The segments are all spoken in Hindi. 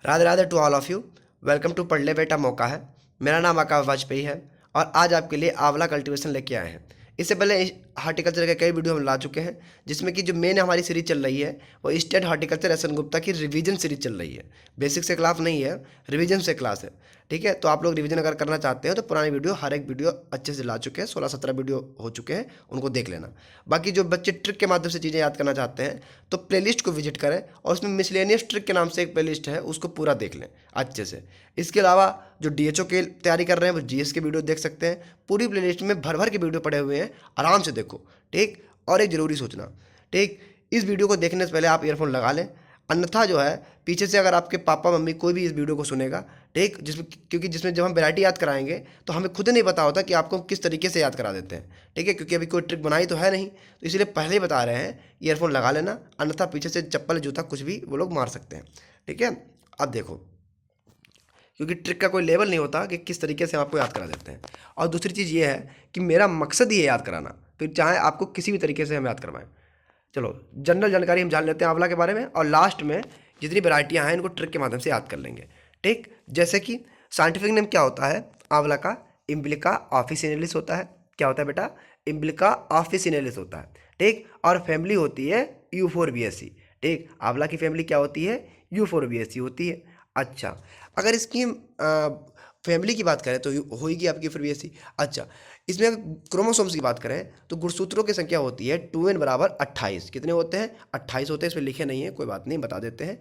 Radhe Radhe to all of you. Welcome to पढ़ ले बेटा मौका है। मेरा नाम आकाश वाजपेयी है और आज आपके लिए आंवला कल्टीवेशन लेके आए हैं। इससे पहले हार्टिकल्चर के कई वीडियो हम ला चुके हैं, जिसमें कि जो मेन हमारी सीरीज चल रही है वो state horticulture S N Gupta की रिवीजन सीरीज चल रही है। बेसिक से क्लास नहीं है, रिवीजन से क्लास है। ठीक है, तो आप लोग रिवीजन अगर करना चाहते हैं तो पुरानी वीडियो हर एक वीडियो अच्छे से ला चुके हैं, 16-17 वीडियो हो चुके हैं, उनको देख लेना। बाकी जो बच्चे ट्रिक के माध्यम से चीज़ें याद करना चाहते हैं तो प्लेलिस्ट को विजिट करें और उसमें मिसलेनियस ट्रिक के नाम से एक प्लेलिस्ट है, उसको पूरा देख लें अच्छे से। इसके अलावा जो डीएचओ के तैयारी कर रहे हैं वो जीएस के वीडियो देख सकते हैं। पूरी प्लेलिस्ट में भर भर के वीडियो पड़े हुए हैं, आराम से देखो। ठीक, और एक ज़रूरी सोचना, ठीक, इस वीडियो को देखने से पहले आप ईयरफोन लगा लें, अन्यथा जो है पीछे से अगर आपके पापा मम्मी कोई भी इस वीडियो को सुनेगा, ठीक, जिसमें जब हम वैरायटी याद कराएंगे तो हमें खुद नहीं पता होता कि आपको किस तरीके से याद करा देते हैं। ठीक है, क्योंकि अभी कोई ट्रिक बनाई तो है नहीं, तो इसलिए पहले ही बता रहे हैं ईयरफोन लगा लेना, अन्यथा पीछे से चप्पल जूता कुछ भी वो लोग मार सकते हैं। ठीक है, अब देखो, क्योंकि ट्रिक का कोई लेवल नहीं होता कि किस तरीके से हम आपको याद करा देते हैं। और दूसरी चीज़ ये है कि मेरा मकसद ही है याद कराना, फिर चाहे आपको किसी भी तरीके से हम याद करवाएं। चलो जनरल जानकारी हम जान लेते हैं आंवला के बारे में, और लास्ट में जितनी वैरायटियाँ हैं इनको ट्रिक के माध्यम से याद कर लेंगे। ठीक, जैसे कि साइंटिफिक नेम क्या होता है आंवला का? इम्ब्लिका ऑफिसिनेलिस होता है। क्या होता है बेटा? इम्ब्लिका ऑफिसिनेलिस होता है। ठीक, और फैमिली होती है यूफोरबिएसी। ठीक, आंवला की फैमिली क्या होती है? यूफोरबिएसी होती है। अच्छा, अगर इसकी फैमिली की बात करें तो होगी आपकी यूफोरबिएसी। अच्छा, इसमें अगर क्रोमोसोम्स की बात करें तो गुणसूत्रों की संख्या होती है 2n बराबर 28। कितने होते हैं? 28 होते हैं। इसमें लिखे नहीं है, कोई बात नहीं, बता देते हैं।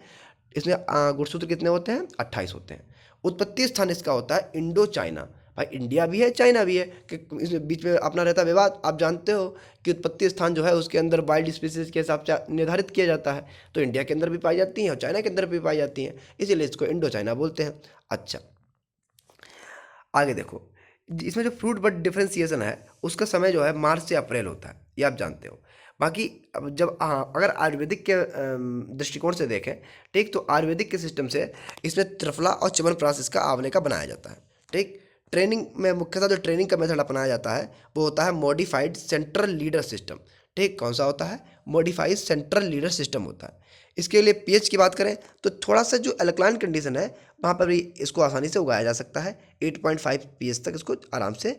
इसमें गुणसूत्र कितने होते हैं? 28 होते हैं। उत्पत्ति स्थान इसका होता है इंडो चाइना। भाई इंडिया भी है, चाइना भी है, कि इसमें बीच में अपना रहता विवाद। आप जानते हो कि उत्पत्ति स्थान जो है उसके अंदर वाइल्ड स्पीसीज के हिसाब से निर्धारित किया जाता है, तो इंडिया के अंदर भी पाई जाती हैं और चाइना के अंदर भी पाई जाती हैं, इसीलिए इसको इंडो चाइना बोलते हैं। अच्छा, आगे देखो, इसमें जो फ्रूट बट डिफ्रेंसिएशन है उसका समय जो है मार्च से अप्रैल होता है, ये आप जानते हो। बाकी अब जब अगर आयुर्वेदिक के दृष्टिकोण से देखें, ठीक, तो आयुर्वेदिक के सिस्टम से इसमें त्रिफला और च्यवनप्राश इसका आंवले का बनाया जाता है। ठीक, ट्रेनिंग में मुख्यतः जो ट्रेनिंग का मेथड अपनाया जाता है वो होता है मॉडिफाइड सेंट्रल लीडर सिस्टम। ठीक, कौन सा होता है? मॉडिफाइड सेंट्रल लीडर सिस्टम होता है। इसके लिए पीएच की बात करें तो थोड़ा सा जो एल्कलाइन कंडीशन है वहाँ पर भी इसको आसानी से उगाया जा सकता है। 8.5 पीएच तक इसको आराम से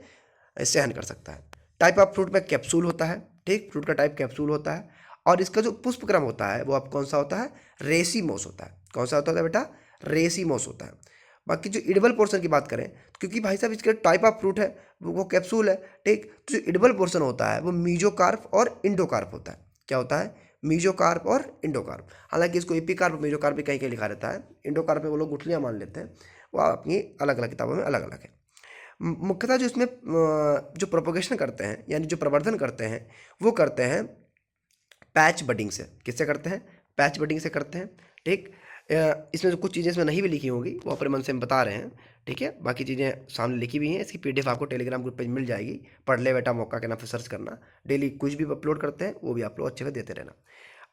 सहन कर सकता है। टाइप ऑफ फ्रूट में कैप्सूल होता है। ठीक, फ्रूट का टाइप कैप्सूल होता है। और इसका जो पुष्प क्रम होता है वो आप कौन सा होता है? रेसीमोस होता है। कौन सा होता है बेटा? रेसीमोस होता है। बाकी जो इडिबल पोर्शन की बात करें, क्योंकि भाई साहब इसका टाइप ऑफ फ्रूट है वो कैप्सूल है। ठीक, तो जो इडिबल पोर्शन होता है वो मीजोकार्प और इंडोकार्प होता है। क्या होता है? मीजोकार्प और इंडोकार्प। हालांकि इसको एपीकार्प मीजोकार्प भी कहीं कहीं लिखा रहता है। इंडोकार्प में वो लोग गुठलियाँ मान लेते हैं, वो अपनी अलग अलग किताबों में अलग अलग है। मुख्यतः जो इसमें जो प्रोपोगेशन करते हैं यानी जो प्रवर्धन करते हैं वो करते हैं पैच बडिंग से। किससे करते हैं? पैच बडिंग से करते हैं। ठीक, इसमें जो कुछ चीज़ें इसमें नहीं भी लिखी होंगी वो अपने मन से हम बता रहे हैं। ठीक है, बाकी चीज़ें सामने लिखी भी हैं। इसकी पीडीएफ आपको टेलीग्राम ग्रुप पे मिल जाएगी। पढ़ ले बेटा मौका के नाम से सर्च करना। डेली कुछ भी अपलोड करते हैं वो भी आप लोग अच्छे से देते रहना।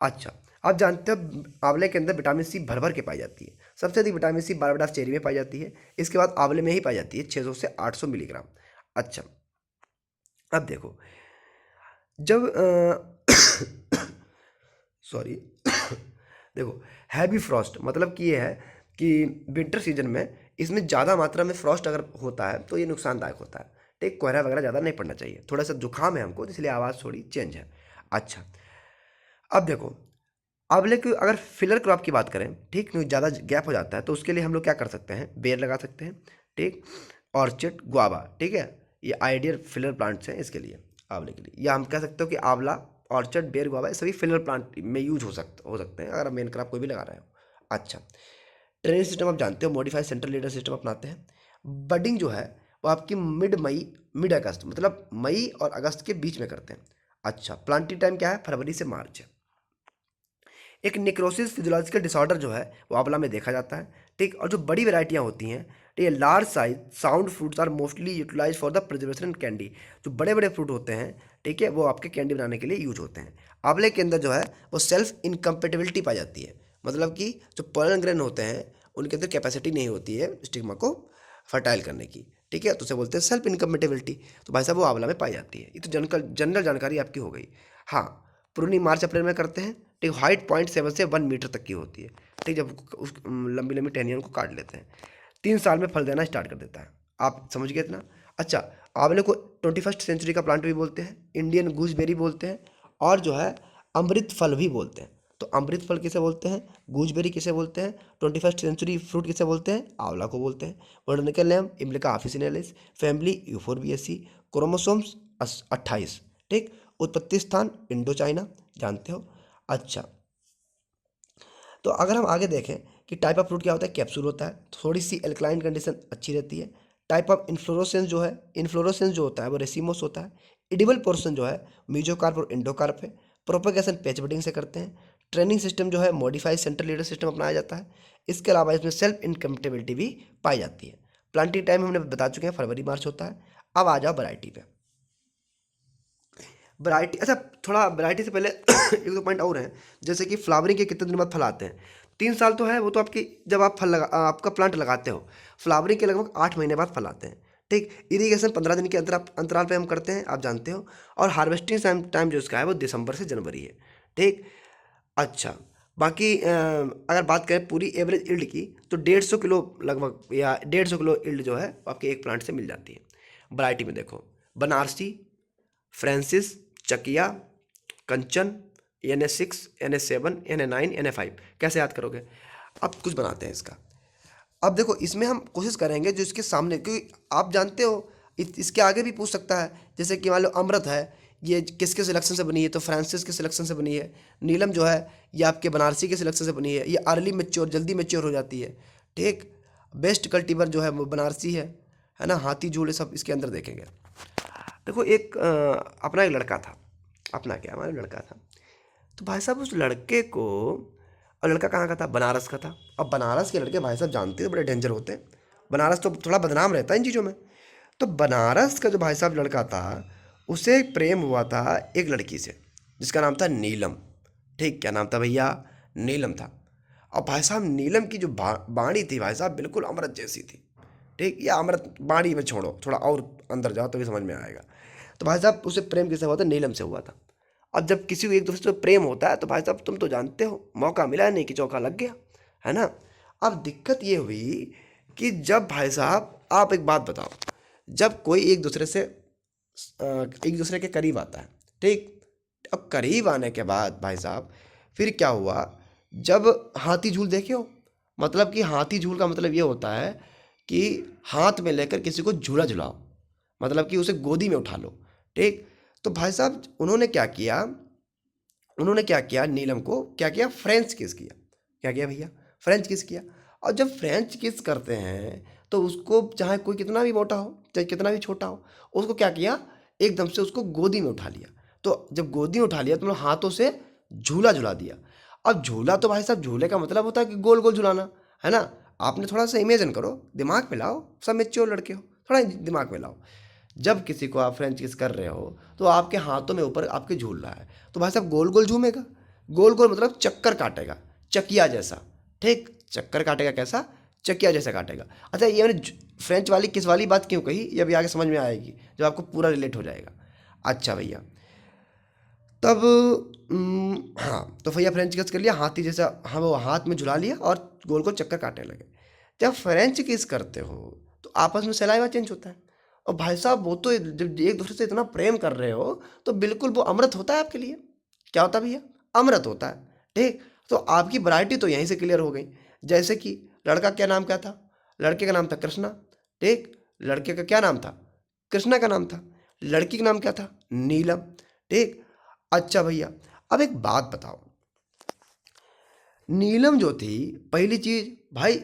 अच्छा, आप जानते हो आंवले के अंदर विटामिन सी भर भर के पाई जाती है। सबसे अधिक विटामिन सी बारबेडा चेरी में पाई जाती है। इसके बाद आंवले में ही पाई जाती है 600 से 800 मिलीग्राम। अच्छा, अब देखो, जब सॉरी देखो, हैवी फ्रॉस्ट मतलब कि ये है कि विंटर सीजन में इसमें ज़्यादा मात्रा में फ्रॉस्ट अगर होता है तो ये नुकसानदायक होता है। ठीक, कोहरा वगैरह ज़्यादा नहीं पड़ना चाहिए। थोड़ा सा जुकाम है हमको, तो इसलिए आवाज़ थोड़ी चेंज है। अच्छा, अब देखो, आंवले की अगर फिलर क्रॉप की बात करें, ठीक, ज़्यादा गैप हो जाता है तो उसके लिए हम लोग क्या कर सकते हैं? बेर लगा सकते हैं। ठीक, ऑर्चिड, गुआवा, ठीक है, ये आइडियल फिलर प्लांट्स हैं इसके लिए, आंवले के लिए। या हम कह सकते हो कि आंवला, ऑर्चिड, बेर, गुआवा ये सभी फिलर प्लांट में यूज हो सकते हैं अगर मेन क्रॉप कोई भी लगा रहे हो। अच्छा, ड्रेनेज सिस्टम आप जानते हो, मॉडिफाइड सेंट्रल लीडर सिस्टम अपनाते हैं। बडिंग जो है वो आपकी मिड अगस्त मतलब मई और अगस्त के बीच में करते हैं। अच्छा, प्लांटिंग टाइम क्या है? फरवरी से मार्च है। एक निक्रोसिस फिजियोलॉजिकल डिसऑर्डर जो है वो आंवला में देखा जाता है। ठीक, और जो बड़ी वैरायटियाँ होती हैं, ठीक है, large size sound fruits are mostly utilise for the preservation candy. जो बड़े बड़े फ्रूट होते हैं, ठीक है, वो आपके कैंडी बनाने के लिए यूज होते हैं। आंवले के अंदर जो है वो सेल्फ इनकम्पेटिबिलिटी पाई जाती है, मतलब कि जो पोलन ग्रेन होते हैं उनके अंदर कैपेसिटी नहीं होती है स्टिग्मा को फर्टाइल करने की। ठीक है, तो उसे बोलते हैं सेल्फ इनकम्पेटिबिलिटी। तो भाई साहब वो आंवला में पाई जाती है। ये तो जनरल जानकारी आपकी हो गई। हाँ, प्रूनिंग मार्च अप्रैल में करते हैं। ठीक, हाइट 0.7 से 1 मीटर तक की होती है। ठीक, जब उस लंबी लंबी टहनियाँ उनको काट लेते हैं, 3 साल में फल देना स्टार्ट कर देता है। आप समझ गए इतना? अच्छा, आंवले को 21st सेंचुरी का प्लांट भी बोलते हैं, इंडियन गूसबेरी बोलते हैं, और जो है अमृत फल भी बोलते हैं। तो अमृत फल किसे बोलते हैं, गूसबेरी किसे बोलते हैं, 21st सेंचुरी फ्रूट किसे बोलते हैं, आंवला को बोलते हैं। Botanical name emblica officinalis, family Euphorbiaceae, chromosomes 28। ठीक, उत्पत्ति स्थान इंडो चाइना, जानते हो। अच्छा, तो अगर हम आगे देखें कि टाइप ऑफ फ्रूट क्या होता है, कैप्सूल होता है, थोड़ी सी एल्कलाइन कंडीशन अच्छी रहती है। टाइप ऑफ इन्फ्लोरोसेंस जो है, इन्फ्लोरोसेंस जो होता है वो रेसिमोस होता है। एडिबल पोर्शन जो है मीजोकार्प और इंडोकार्प है। प्रोपेगेशन पैच बडिंग से करते हैं। ट्रेनिंग सिस्टम जो है मॉडिफाइड सेंट्रल लीडर सिस्टम अपनाया जाता है। इसके अलावा इसमें सेल्फ इनकम्पेटिबिलिटी भी पाई जाती है। प्लांटिंग टाइम हमने बता चुके हैं, फरवरी मार्च होता है। अब आ जाओ वैरायटी पे। वैरायटी, अच्छा थोड़ा वैरायटी से पहले एक दो पॉइंट और हैं, जैसे कि फ्लावरिंग के कितने दिन बाद फल आते हैं। 3 साल तो है वो तो आपकी, जब आप आपका प्लांट लगाते हो। फ्लावरिंग के लगभग 8 महीने बाद फल आते हैं। ठीक, इरीगेशन 15 दिन के अंतराल पे हम करते हैं, आप जानते हो। और हार्वेस्टिंग टाइम जो इसका है वो दिसंबर से जनवरी है। ठीक, अच्छा, बाकी अगर बात करें पूरी एवरेज इल्ड की, तो 150 किलो लगभग, या 150 किलो इल्ड जो है आपके एक प्लांट से मिल जाती है। वैरायटी में देखो, बनारसी, फ्रांसिस, चकिया, कंचन, NS6, NS7, NA9, NA5। कैसे याद करोगे? अब कुछ बनाते हैं इसका। अब देखो, इसमें हम कोशिश करेंगे जो इसके सामने, क्योंकि आप जानते हो इसके आगे भी पूछ सकता है। जैसे कि मान लो अमृत है, ये किसके सिलेक्शन से बनी है, तो फ्रांसिस के सिलेक्शन से बनी है। नीलम जो है ये आपके बनारसी के सिलेक्शन से बनी है, ये अर्ली मेच्योर, जल्दी मेच्योर हो जाती है। ठीक, बेस्ट कल्टीवर जो है वो बनारसी है ना। हाथी झूले सब इसके अंदर देखेंगे। देखो, अपना एक लड़का था, अपना क्या, हमारा लड़का था। तो भाई साहब उस लड़के को, और लड़का कहाँ का था, बनारस का था। अब बनारस के लड़के भाई साहब जानते हो बड़े डेंजर होते हैं। बनारस तो थोड़ा बदनाम रहता है इन चीज़ों में। तो बनारस का जो भाई साहब लड़का था, उसे प्रेम हुआ था एक लड़की से जिसका नाम था नीलम। ठीक, क्या नाम था भैया, नीलम था। और भाई साहब नीलम की जो बाणी थी भाई साहब, बिल्कुल अमृत जैसी थी। ठीक, या अमृत बाणी में छोड़ो, थोड़ा और अंदर जाओ तो भी समझ में आएगा। तो भाई साहब उसे प्रेम किससे हुआ था, नीलम से हुआ था। अब जब किसी को एक दूसरे से प्रेम होता है तो भाई साहब तुम तो जानते हो, मौका मिला नहीं कि चौका लग गया, है ना। अब दिक्कत ये हुई कि जब भाई साहब, आप एक बात बताओ, जब कोई एक दूसरे के करीब आता है, ठीक, अब करीब आने के बाद भाई साहब फिर क्या हुआ, जब हाथी झूल देखे हो, मतलब कि हाथी झूल का मतलब ये होता है कि हाथ में लेकर किसी को झूला झुलाओ, मतलब कि उसे गोदी में उठा लो। ठीक, तो भाई साहब उन्होंने क्या किया, नीलम को क्या किया, फ्रेंच किस किया। क्या किया भैया, फ्रेंच किस किया। और जब फ्रेंच किस करते हैं तो उसको, चाहे कोई कितना भी मोटा हो चाहे कितना भी छोटा हो, उसको क्या किया, एकदम से उसको गोदी में उठा लिया। तो जब गोदी में उठा लिया तो हाथों से झूला झुला दिया। अब झूला तो भाई साहब, झूले का मतलब होता है कि गोल गोल झुलाना, है ना। आपने थोड़ा सा इमेजिन करो, दिमाग में लाओ, सब मेच्योर लड़के हो, थोड़ा दिमाग में लाओ। जब किसी को आप फ्रेंच किस कर रहे हो तो आपके हाथों में ऊपर आपके झूल रहा है, तो भाई साहब गोल गोल झूमेगा। गोल गोल मतलब चक्कर काटेगा, चकिया जैसा। ठीक, चक्कर काटेगा कैसा, चकिया जैसा काटेगा। अच्छा, ये मैंने फ्रेंच वाली किस वाली बात क्यों कही, ये अभी आगे समझ में आएगी जब आपको पूरा रिलेट हो जाएगा। अच्छा भैया, तब हाँ, तो भैया फ्रेंच किस कर लिया, हाथी जैसा, हाँ, वो हाथ में झुला लिया और गोल गोल चक्कर काटने लगे। जब फ्रेंच किस करते हो तो आपस में सलाइवा चेंज होता है। और भाई साहब वो तो जब एक दूसरे से इतना प्रेम कर रहे हो तो बिल्कुल वो अमृत होता है आपके लिए। क्या होता है भैया, अमृत होता है। ठीक, तो आपकी वैरायटी तो यहीं से क्लियर हो गई। जैसे कि लड़का क्या नाम क्या था, लड़के का नाम था कृष्णा। ठीक, लड़के का क्या नाम था, कृष्णा का नाम था। लड़की का नाम क्या था, नीलम। ठीक, अच्छा भैया, अब एक बात बताओ, नीलम जो थी, पहली चीज भाई,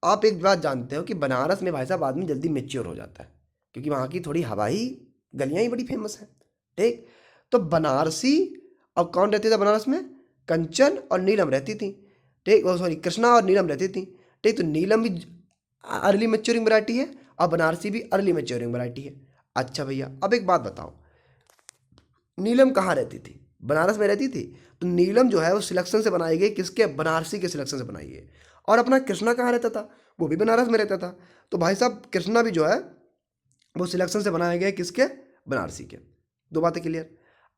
आप एक बात जानते हो कि बनारस में भाई साहब आदमी जल्दी मेच्योर हो जाता है, क्योंकि वहाँ की थोड़ी हवाई गलियाँ ही बड़ी फेमस हैं। ठीक, तो बनारसी, अब कौन रहती था बनारस में, कंचन और नीलम रहती थी। ठीक, वो सॉरी, कृष्णा और नीलम रहती थी। ठीक, तो नीलम भी अर्ली मेच्योरिंग वैरायटी है और बनारसी भी अर्ली मेच्योरिंग वैरायटी है। अच्छा भैया, अब एक बात बताओ, नीलम कहाँ रहती थी, बनारस में रहती थी। तो नीलम जो है वो सिलेक्शन से बनाई गई, किसके, बनारसी के सिलेक्शन से बनाई गई। और अपना कृष्णा कहाँ रहता था, वो भी बनारस में रहता था। तो भाई साहब कृष्णा भी जो है वो सिलेक्शन से बनाए गए, किसके, बनारसी के। दो बातें क्लियर।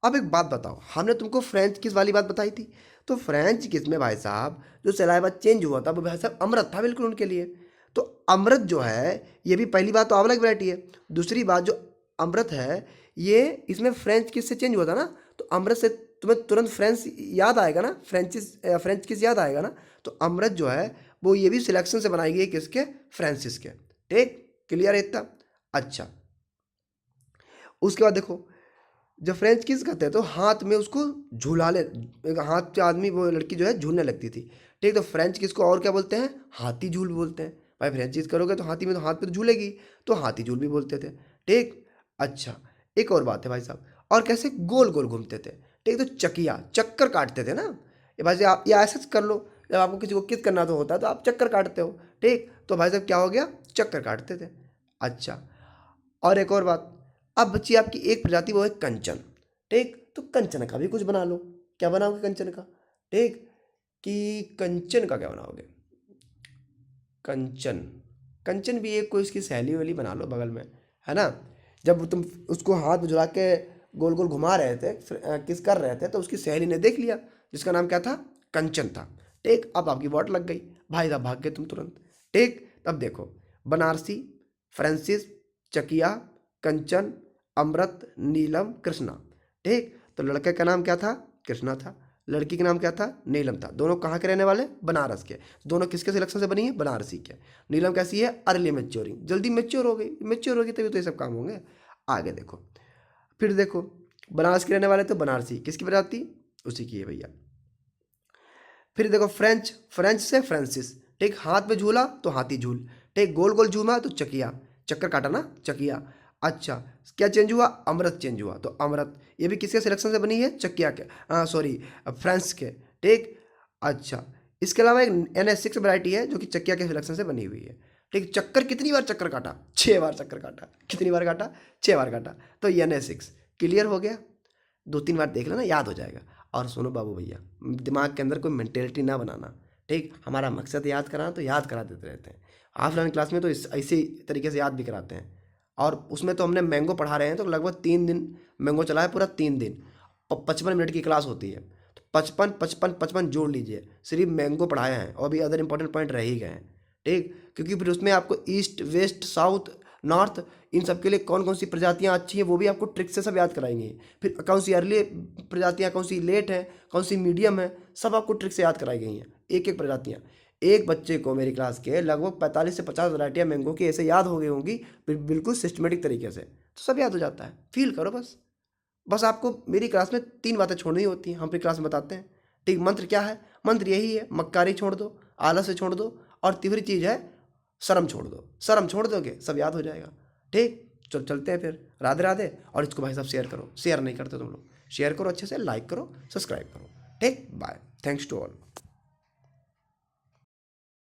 अब एक बात बताओ, हमने तुमको फ्रेंच किस वाली बात बताई थी, तो फ्रेंच किस में भाई साहब जो सलाइवा चेंज हुआ था वो भाई साहब अमृत था बिल्कुल उनके लिए। तो अमृत जो है ये भी पहली बात तो आंवला की वैरायटी है। दूसरी बात जो अमृत है ये इसमें फ्रेंच किस से चेंज हुआ था ना, तो अमृत से तुम्हें तुरंत फ्रेंच याद आएगा ना, फ्रेंच किस याद आएगा ना। तो अमृत जो है वो ये भी सिलेक्शन से बनाई गई है किसके, फ्रांसिस के। ठीक, क्लियर है इतना। अच्छा, उसके बाद देखो जब फ्रेंच किस करते हैं तो हाथ में उसको झूला ले, हाथ से आदमी वो लड़की जो है झूलने लगती थी। ठीक, तो फ्रेंच किस को और क्या बोलते हैं, हाथी झूल बोलते हैं। भाई फ्रेंच किस करोगे तो हाथी में तो हाथ पे तो झूलेगी, तो हाथी झूल भी बोलते थे। ठीक, अच्छा एक और बात है भाई साहब, और कैसे गोल गोल घूमते थे। ठीक, तो चकिया चक्कर काटते थे ना। ये भाई साहब आप या ऐसा कर लो, जब आपको किसी को किस करना तो होता है तो आप चक्कर काटते हो। ठीक, तो भाई साहब क्या हो गया, चक्कर काटते थे। अच्छा, और एक और बात, अब बच्ची आपकी एक प्रजाति वो है कंचन। ठीक, तो कंचन का भी कुछ बना लो। क्या बनाओगे कंचन का, ठीक, कि कंचन का क्या बनाओगे, कंचन, कंचन भी एक कोई उसकी सहेली वाली बना लो बगल में, है ना। जब तुम उसको हाथ में झुला के गोल गोल घुमा रहे थे, किस कर रहे थे, तो उसकी सहेली ने देख लिया जिसका नाम क्या था, कंचन था। ठीक, अब आपकी वोट लग गई, भाई साहब भाग गए तुम तुरंत। ठीक, तब देखो बनारसी, फ्रांसिस, चकिया, कंचन, अमृत, नीलम, कृष्णा। ठीक, तो लड़के का नाम क्या था, कृष्णा था, लड़की का नाम क्या था, नीलम था। दोनों कहाँ के रहने वाले, बनारस के। दोनों किसके सिलेक्शन से बनी है, बनारसी के। नीलम कैसी है, अर्ली मैच्योरिंग, जल्दी मैच्योर हो गई, मैच्योर होगी तभी तो ये सब काम होंगे। आगे देखो, फिर देखो बनारस के रहने वाले तो बनारसी, किसकी प्रजाति, उसी की है भैया। फिर देखो फ्रेंच, फ्रेंच से फ्रांसिस। ठीक, हाथ में झूला तो हाथी झूल। ठीक, गोल गोल झूमा तो चकिया, चक्कर काटा ना, चकिया। अच्छा, क्या चेंज हुआ, अमृत चेंज हुआ, तो अमृत ये भी किसके सिलेक्शन से बनी है, चकिया के, सॉरी फ्रांस के। ठीक, अच्छा इसके अलावा एक NS6 वैरायटी है जो कि चकिया के सिलेक्शन से बनी हुई है। ठीक, चक्कर कितनी बार चक्कर काटा, 6 बार चक्कर काटा। कितनी बार काटा, 6 बार काटा, तो NS6 क्लियर हो गया। 2-3 बार देख लेना, याद हो जाएगा। और सुनो बाबू भैया, दिमाग के अंदर कोई मेंटेलिटी ना बनाना। ठीक, हमारा मकसद याद कराना तो याद करा देते रहते हैं। ऑफलाइन क्लास में तो इसी तरीके से याद भी कराते हैं। और उसमें तो हमने मैंगो पढ़ा रहे हैं तो लगभग 3 दिन मैंगो चला है, पूरा 3 दिन, और 55 मिनट की क्लास होती है। तो 55 55 55 जोड़ लीजिए, सिर्फ मैंगो पढ़ाया है और भी अदर इंपॉर्टेंट पॉइंट रह ही गए हैं। ठीक, क्योंकि फिर उसमें आपको east west south north in सब के लिए कौन कौन सी प्रजातियां अच्छी हैं वो भी आपको ट्रिक से सब याद कराएंगे। फिर कौन सी अर्ली प्रजातियां, कौन सी लेट है, कौन सी मीडियम है, सब आपको ट्रिक से याद कराई गई हैं, एक एक प्रजातियां। एक बच्चे को मेरी क्लास के लगभग 45 से 50 वैरायटियाँ मैंगो की ऐसे याद हो गई होंगी, बिल्कुल सिस्टमेटिक तरीके से, तो सब याद हो जाता है। फील करो बस, बस आपको मेरी क्लास में 3 बातें छोड़नी होती हैं, हम अपनी क्लास में बताते हैं। ठीक, मंत्र क्या है, मंत्र यही है, मक्कारी छोड़ दो, आलस से छोड़ दो, और तीसरी चीज़ है शर्म छोड़ दो। शर्म छोड़ दोगे सब याद हो जाएगा। ठीक, चलते हैं फिर, राधे राधे। और इसको भाई साहब शेयर करो, शेयर नहीं करते तुम लोग, शेयर करो अच्छे से, लाइक करो, सब्सक्राइब करो। ठीक, बाय, थैंक्स टू ऑल।